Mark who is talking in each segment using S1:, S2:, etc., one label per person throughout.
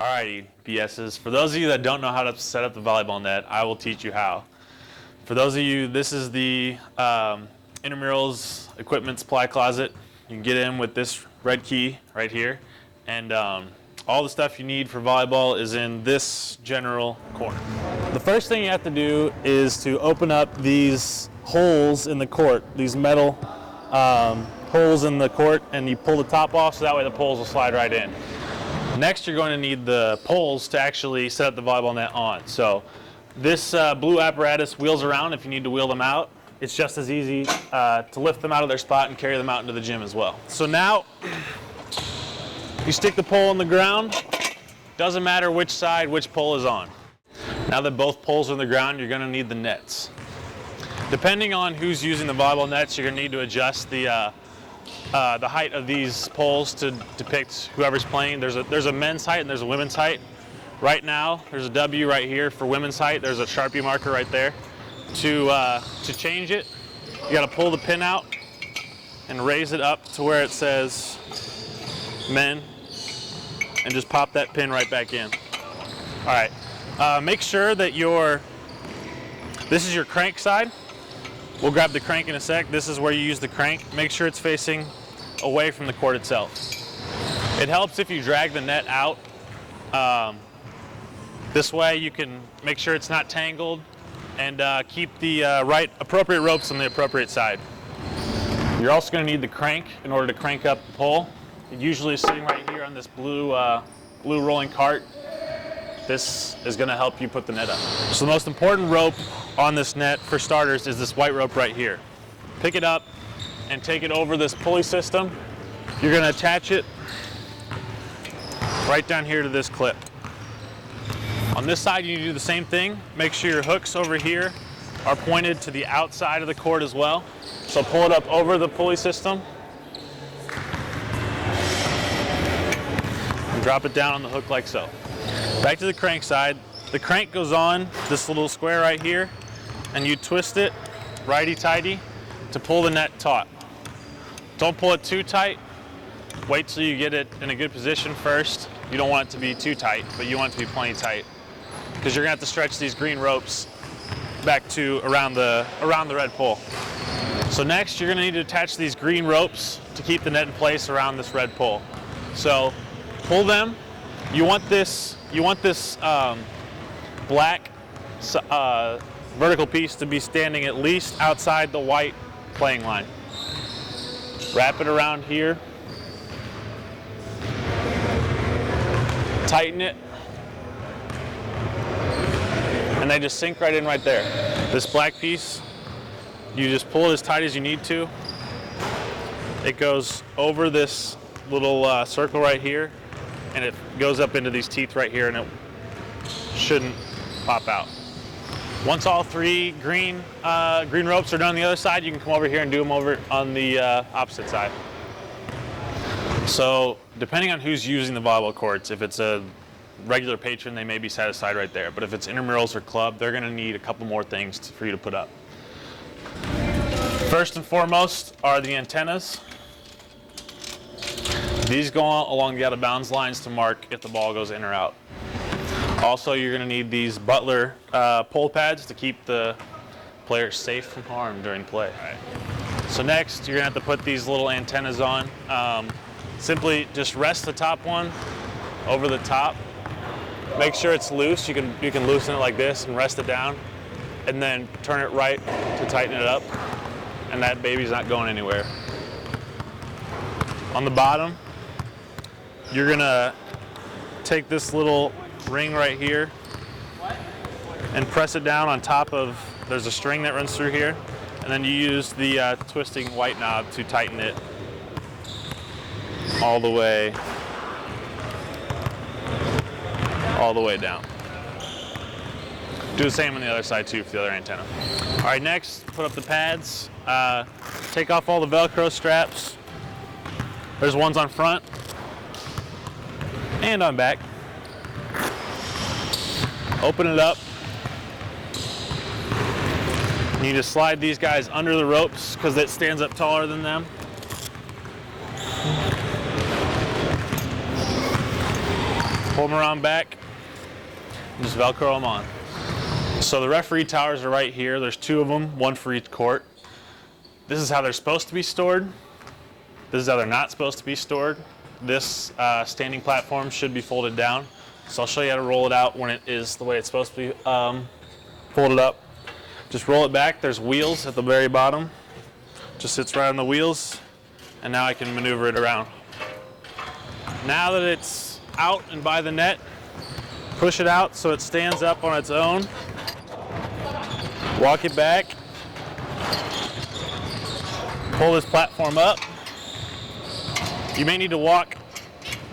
S1: Alrighty, BSs. For those of you that don't know how to set up the volleyball net, I will teach you how. For those of you, this is the intramurals equipment supply closet. You can get in with this red key right here, and all the stuff you need for volleyball is in this general corner. The first thing you have to do is to open up these holes in the court, these metal holes in the court, and you pull the top off so that way the poles will slide right in. Next, you're going to need the poles to actually set up the volleyball net on. So this blue apparatus wheels around if you need to wheel them out. It's just as easy to lift them out of their spot and carry them out into the gym as well. So now, you stick the pole in the ground. Doesn't matter which side, which pole is on. Now that both poles are in the ground, you're going to need the nets. Depending on who's using the volleyball nets, you're going to need to adjust the height of these poles to depict whoever's playing. There's a men's height and there's a women's height. Right now, there's a W right here for women's height. There's a Sharpie marker right there. To change it, you got to pull the pin out and raise it up to where it says men, and just pop that pin right back in. All right, make sure that this is your crank side. We'll grab the crank in a sec. This is where you use the crank. Make sure it's facing away from the court itself. It helps if you drag the net out. This way you can make sure it's not tangled and keep the appropriate ropes on the appropriate side. You're also going to need the crank in order to crank up the pole. It usually is sitting right here on this blue rolling cart. This is going to help you put the net up. So the most important rope on this net, for starters, is this white rope right here. Pick it up and take it over this pulley system. You're going to attach it right down here to this clip. On this side, you need to do the same thing. Make sure your hooks over here are pointed to the outside of the court as well. So pull it up over the pulley system and drop it down on the hook like so. Back to the crank side. The crank goes on this little square right here, and you twist it righty-tighty to pull the net taut. Don't pull it too tight. Wait till you get it in a good position first. You don't want it to be too tight, but you want it to be plenty tight, because you're gonna have to stretch these green ropes back to around the red pole. So next, you're gonna need to attach these green ropes to keep the net in place around this red pole. So pull them. You want this black vertical piece to be standing at least outside the white playing line. Wrap it around here. Tighten it. And they just sink right in right there. This black piece, you just pull it as tight as you need to. It goes over this little circle right here, and it goes up into these teeth right here, and it shouldn't pop out. Once all three green ropes are done on the other side, you can come over here and do them over on the opposite side. So depending on who's using the volleyball courts, if it's a regular patron, they may be satisfied right there. But if it's intramurals or club, they're going to need a couple more things for you to put up. First and foremost are the antennas. These go along the out of bounds lines to mark if the ball goes in or out. Also, you're going to need these Butler pole pads to keep the players safe from harm during play. Right. So next, you're going to have to put these little antennas on. Simply just rest the top one over the top. Make sure it's loose. You can loosen it like this and rest it down, and then turn it right to tighten it up, and that baby's not going anywhere. On the bottom, you're gonna take this little ring right here and press it down on top of, there's a string that runs through here, and then you use the twisting white knob to tighten it all the way down. Do the same on the other side too for the other antenna. All right, next, put up the pads. Take off all the Velcro straps. There's ones on front and on back. Open it up. You need to slide these guys under the ropes because it stands up taller than them. Pull them around back, and just Velcro them on. So the referee towers are right here. There's 2 of them, 1 for each court. This is how they're supposed to be stored. This is how they're not supposed to be stored. This standing platform should be folded down. So I'll show you how to roll it out when it is the way it's supposed to be folded up. Just roll it back. There's wheels at the very bottom. Just sits right on the wheels. And now I can maneuver it around. Now that it's out and by the net, push it out so it stands up on its own. Walk it back. Pull this platform up. You may need to walk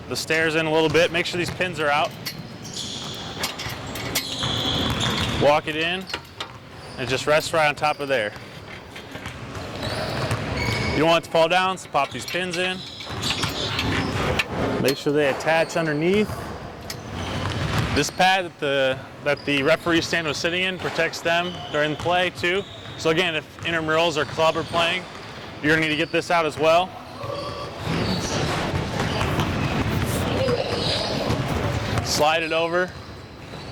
S1: the stairs in a little bit. Make sure these pins are out. Walk it in, and just rest right on top of there. You don't want it to fall down, so pop these pins in. Make sure they attach underneath. This pad that the referee stand was sitting in protects them during the play too. So again, if intramurals or club are playing, you're gonna need to get this out as well. Slide it over,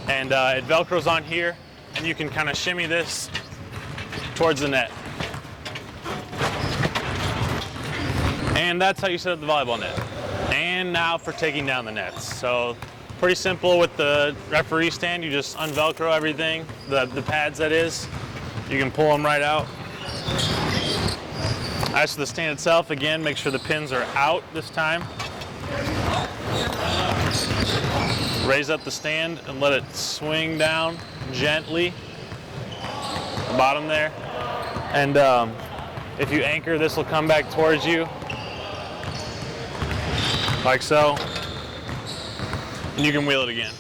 S1: and it Velcros on here, and you can kind of shimmy this towards the net. And that's how you set up the volleyball net. And now for taking down the nets. So pretty simple with the referee stand. You just unvelcro everything, the pads that is. You can pull them right out. As for the stand itself, again, make sure the pins are out this time. Raise up the stand and let it swing down gently, the bottom there. And if you anchor, this will come back towards you, like so. And you can wheel it again.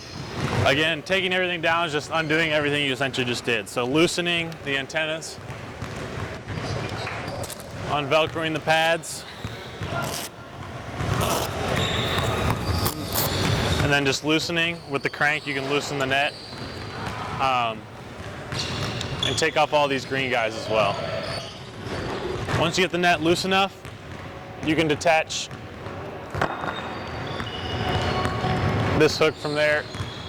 S1: Again, taking everything down is just undoing everything you essentially just did. So loosening the antennas, unvelcroing the pads, and then just loosening with the crank. You can loosen the net and take off all these green guys as well. Once you get the net loose enough, you can detach this hook from there,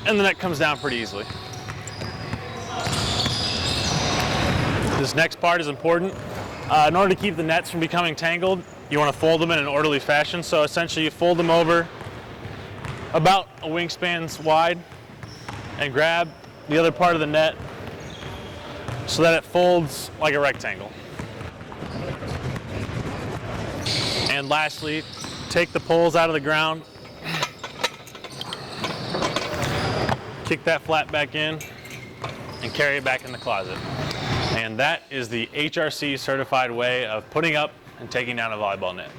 S1: and the net comes down pretty easily. This next part is important. In order to keep the nets from becoming tangled, you want to fold them in an orderly fashion. So essentially you fold them over about a wingspan's wide and grab the other part of the net so that it folds like a rectangle. And lastly, take the poles out of the ground, kick that flat back in, and carry it back in the closet. And that is the HRC certified way of putting up and taking down a volleyball net.